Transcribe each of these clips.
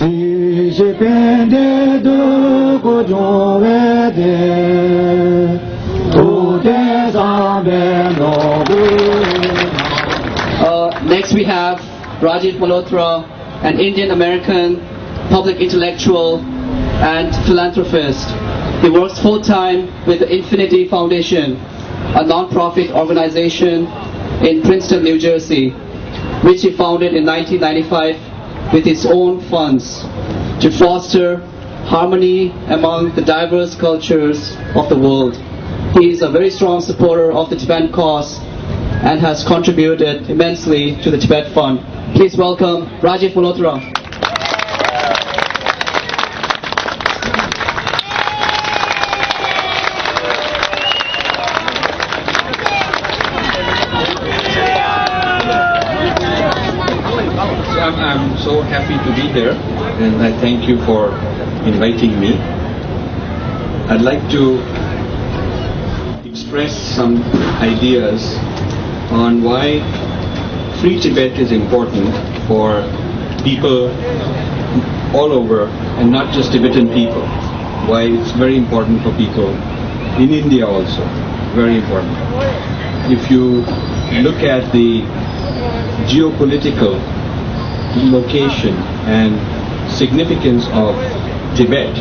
Next we have Rajiv Malhotra, an Indian-American public intellectual and philanthropist. He works full-time with the Infinity Foundation, a non-profit organization in Princeton, New Jersey, which he founded in 1995 with his own funds to foster harmony among the diverse cultures of the world. He is a very strong supporter of the Tibetan cause and has contributed immensely to the Tibet Fund. Please welcome Rajiv Malhotra. I'm so happy to be here, and I thank you for inviting me. I'd like to express some ideas on why free Tibet is important for people all over, and not just Tibetan people. Why it's very important for people in India also. Very important. If you look at the geopolitical location and significance of Tibet,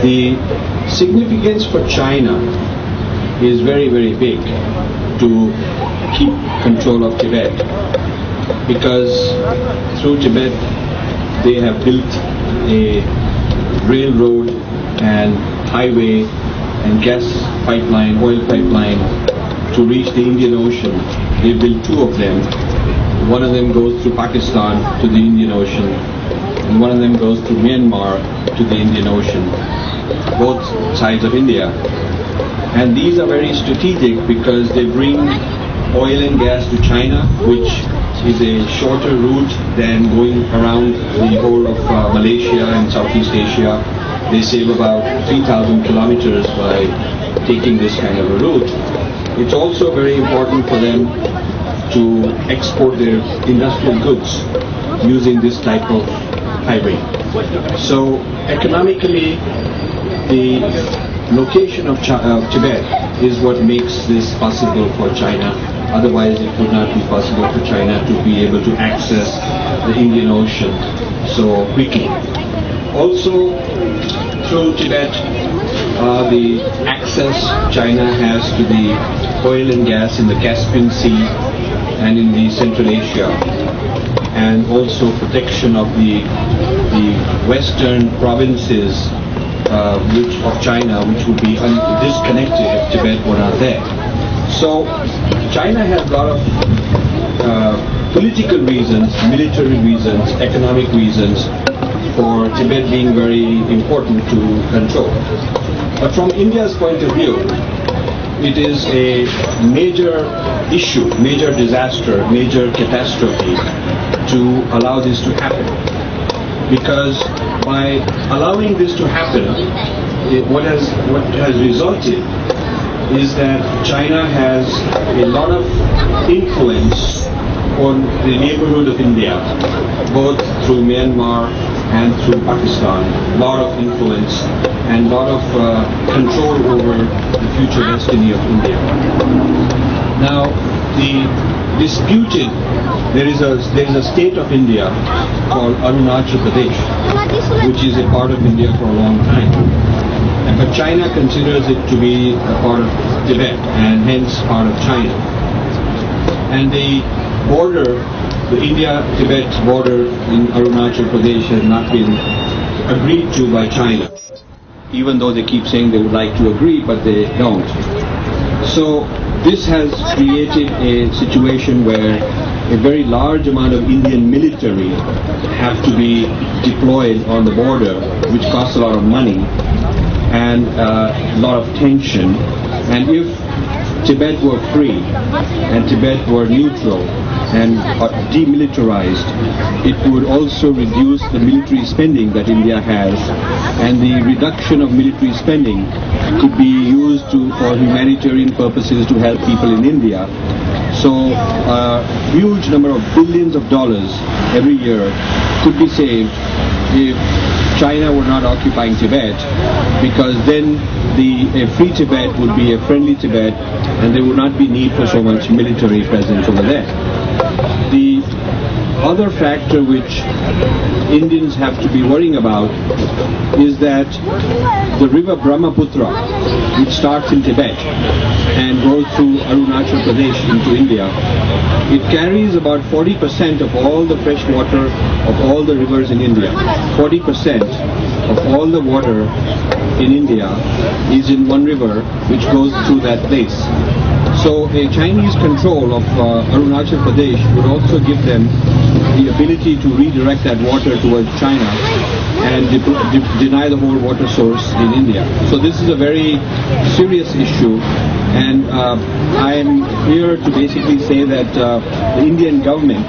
the significance for China is very, very big to keep control of Tibet, because through Tibet they have built a railroad and highway and gas pipeline, oil pipeline to reach the Indian Ocean. They built two of them. One of them goes through Pakistan to the Indian Ocean, and one of them goes through Myanmar to the Indian Ocean, both sides of India. And these are very strategic because they bring oil and gas to China, which is a shorter route than going around the whole of Malaysia and Southeast Asia. They save about 3,000 kilometers by taking this kind of a route. It's also very important for them to export their industrial goods using this type of highway. So economically, the location of Tibet is what makes this possible for China. Otherwise it would not be possible for China to be able to access the Indian Ocean so quickly. Also, through Tibet, the access China has to the oil and gas in the Caspian Sea and in the Central Asia, and also protection of the western provinces of China, which would be disconnected if Tibet were not there. So China has a lot of political reasons, military reasons, economic reasons for Tibet being very important to control. But from India's point of view, it is a major issue, major disaster, major catastrophe to allow this to happen. Because by allowing this to happen, what has resulted is that China has a lot of influence on the neighborhood of India, both through Myanmar and through Pakistan. A lot of influence and a lot of control over the future destiny of India. Now, there is a state of India called Arunachal Pradesh, which is a part of India for a long time. But China considers it to be a part of Tibet and hence part of China. And the border, the India-Tibet border in Arunachal Pradesh has not been agreed to by China, even though they keep saying they would like to agree, but they don't. So this has created a situation where a very large amount of Indian military have to be deployed on the border, which costs a lot of money and a lot of tension. And if Tibet were free and Tibet were neutral and demilitarized, it would also reduce the military spending that India has, and the reduction of military spending could be used for humanitarian purposes to help people in India. So a huge number of billions of dollars every year could be saved if China were not occupying Tibet, because then a free Tibet would be a friendly Tibet and there would not be need for so much military presence over there. The other factor which Indians have to be worrying about is that the river Brahmaputra, which starts in Tibet and goes through Arunachal Pradesh into India, it carries about 40% of all the fresh water of all the rivers in India. 40% of all the water in India is in one river which goes through that place. So a Chinese control of Arunachal Pradesh would also give them the ability to redirect that water towards China and deny the whole water source in India. So this is a very serious issue, and I am here to basically say that the Indian government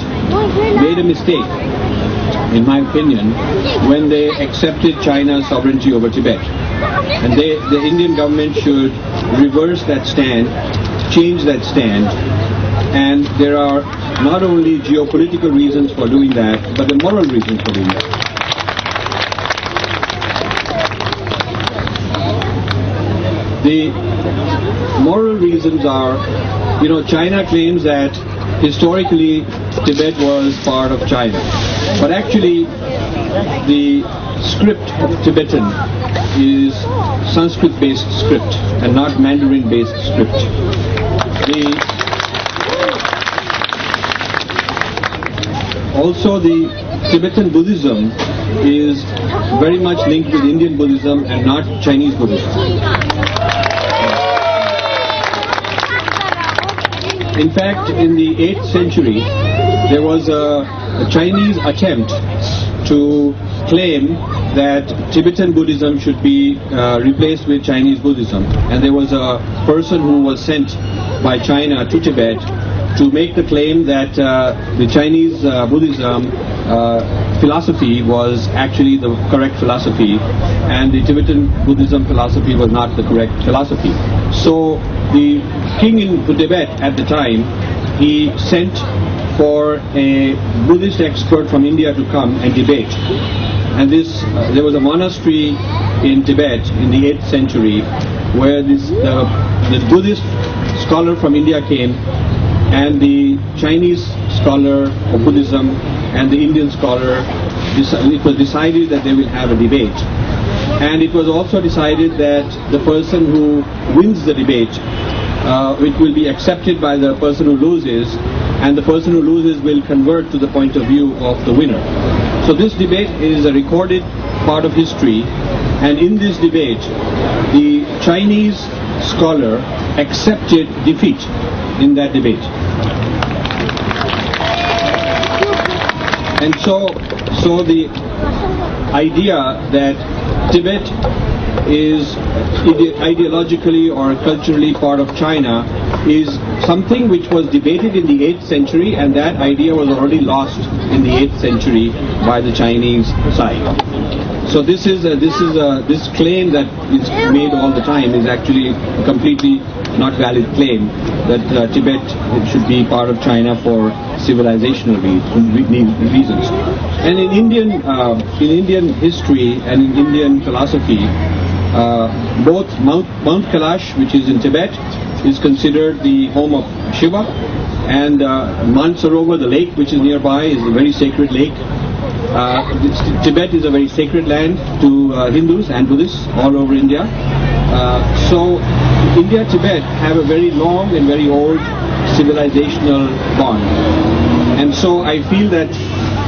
made a mistake, in my opinion, when they accepted China's sovereignty over Tibet. And the Indian government should reverse that stand, change that stand, and there are not only geopolitical reasons for doing that, but the moral reasons for doing that. The moral reasons are, China claims that historically Tibet was part of China, but actually the script of Tibetan is Sanskrit-based script and not Mandarin-based script. Also, the Tibetan Buddhism is very much linked with Indian Buddhism and not Chinese Buddhism. In fact, in the 8th century, there was a Chinese attempt to claim that Tibetan Buddhism should be replaced with Chinese Buddhism. And there was a person who was sent by China to Tibet to make the claim that the Chinese Buddhism philosophy was actually the correct philosophy and the Tibetan Buddhism philosophy was not the correct philosophy. So the king in Tibet at the time, he sent for a Buddhist expert from India to come and debate. And there was a monastery in Tibet in the 8th century where the Buddhist scholar from India came, and the Chinese scholar of Buddhism and the Indian scholar, it was decided that they will have a debate. And it was also decided that the person who wins the debate, it will be accepted by the person who loses, and the person who loses will convert to the point of view of the winner. So this debate is a recorded part of history, and in this debate, the Chinese scholar accepted defeat in that debate. And so the idea that Tibet is ideologically or culturally part of China is something which was debated in the 8th century, and that idea was already lost in the 8th century by the Chinese side. So this claim that is made all the time is actually a completely not valid claim that Tibet should be part of China for civilizational reasons. And in Indian history and in Indian philosophy, both Mount Kailash, which is in Tibet, is considered the home of Shiva, and Mansarovar, the lake which is nearby, is a very sacred lake. Tibet is a very sacred land to Hindus and Buddhists all over India. So India-Tibet have a very long and very old civilizational bond. And so I feel that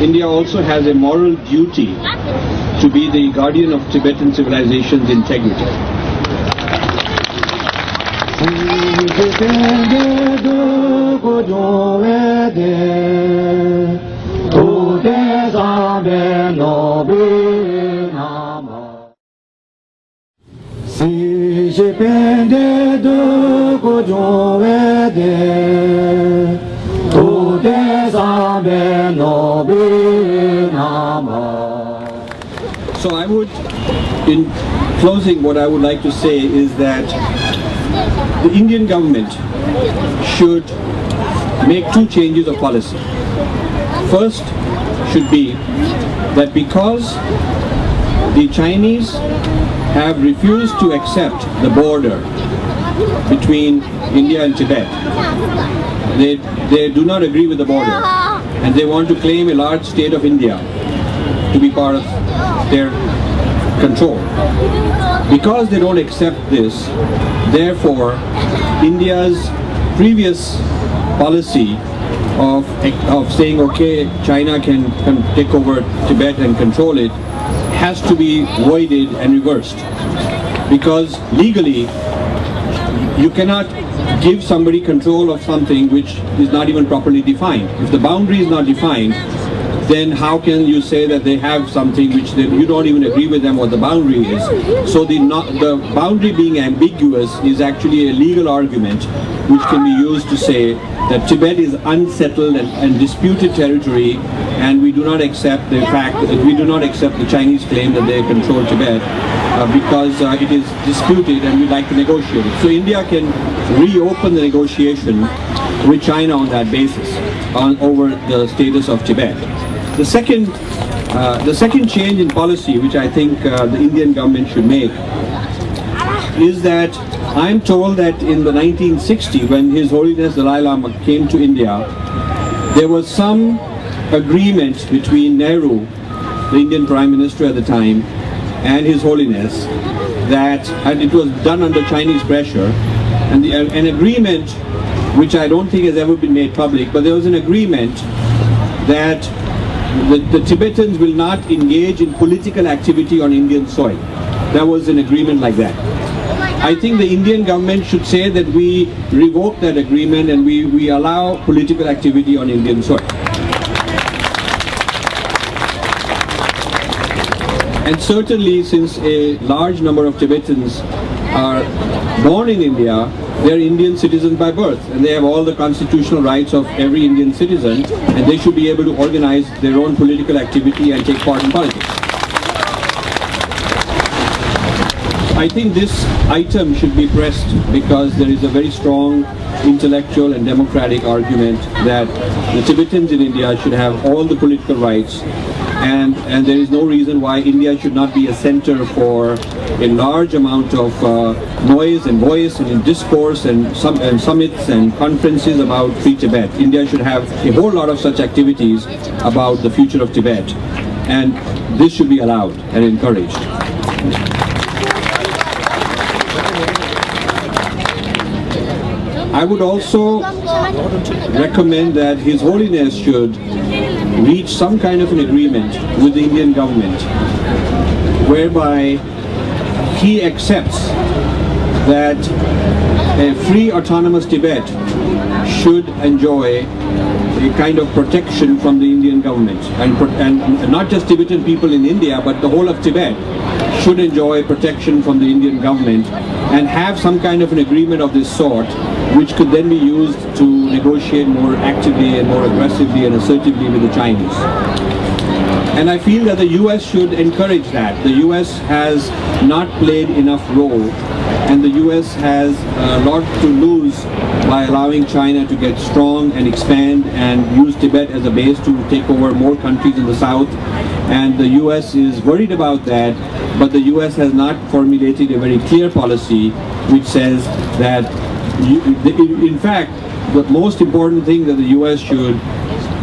India also has a moral duty to be the guardian of Tibetan civilization's integrity. Si je pende de So I would, in closing, what I would like to say is that the Indian government should make two changes of policy. First should be that because the Chinese have refused to accept the border between India and Tibet, they do not agree with the border, and they want to claim a large state of India to be part of their control. Because they don't accept this, therefore India's previous policy of saying okay, China can take over Tibet and control it has to be voided and reversed. Because legally you cannot give somebody control of something which is not even properly defined. If the boundary is not defined, then how can you say that they have something which you don't even agree with them what the boundary is? So the boundary being ambiguous is actually a legal argument which can be used to say that Tibet is unsettled and disputed territory, and we do not accept the fact that we do not accept the Chinese claim that they control Tibet because it is disputed and we'd like to negotiate it. So India can reopen the negotiation with China on that basis, over the status of Tibet. The second change in policy which I think the Indian government should make is that I'm told that in the 1960s, when His Holiness Dalai Lama came to India, there was some agreement between Nehru, the Indian Prime Minister at the time, and His Holiness, that, and it was done under Chinese pressure, and an agreement which I don't think has ever been made public, but there was an agreement that the Tibetans will not engage in political activity on Indian soil. There was an agreement like that. I think the Indian government should say that we revoke that agreement and we allow political activity on Indian soil. And certainly, since a large number of Tibetans are born in India, they are Indian citizens by birth, and they have all the constitutional rights of every Indian citizen, and they should be able to organize their own political activity and take part in politics. I think this item should be pressed because there is a very strong intellectual and democratic argument that the Tibetans in India should have all the political rights, and there is no reason why India should not be a center for a large amount of noise and voice and discourse and summits and conferences about free Tibet. India should have a whole lot of such activities about the future of Tibet, and this should be allowed and encouraged. I would also recommend that His Holiness should reach some kind of an agreement with the Indian government whereby he accepts that a free autonomous Tibet should enjoy a kind of protection from the Indian government, and not just Tibetan people in India but the whole of Tibet should enjoy protection from the Indian government, and have some kind of an agreement of this sort which could then be used to negotiate more actively and more aggressively and assertively with the Chinese. And I feel that the US should encourage that. The US has not played enough role, and the US has a lot to lose by allowing China to get strong and expand and use Tibet as a base to take over more countries in the south. And the US is worried about that, but the US has not formulated a very clear policy which says that in fact, the most important thing that the U.S. should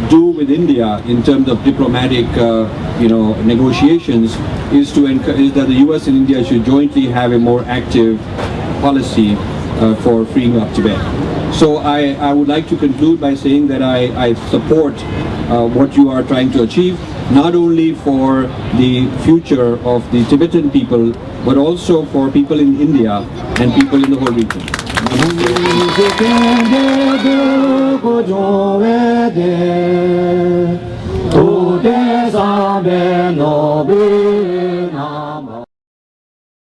do with India in terms of diplomatic, negotiations is that the U.S. and India should jointly have a more active policy for freeing up Tibet. So I would like to conclude by saying that I support what you are trying to achieve, not only for the future of the Tibetan people, but also for people in India and people in the whole region. Namaste.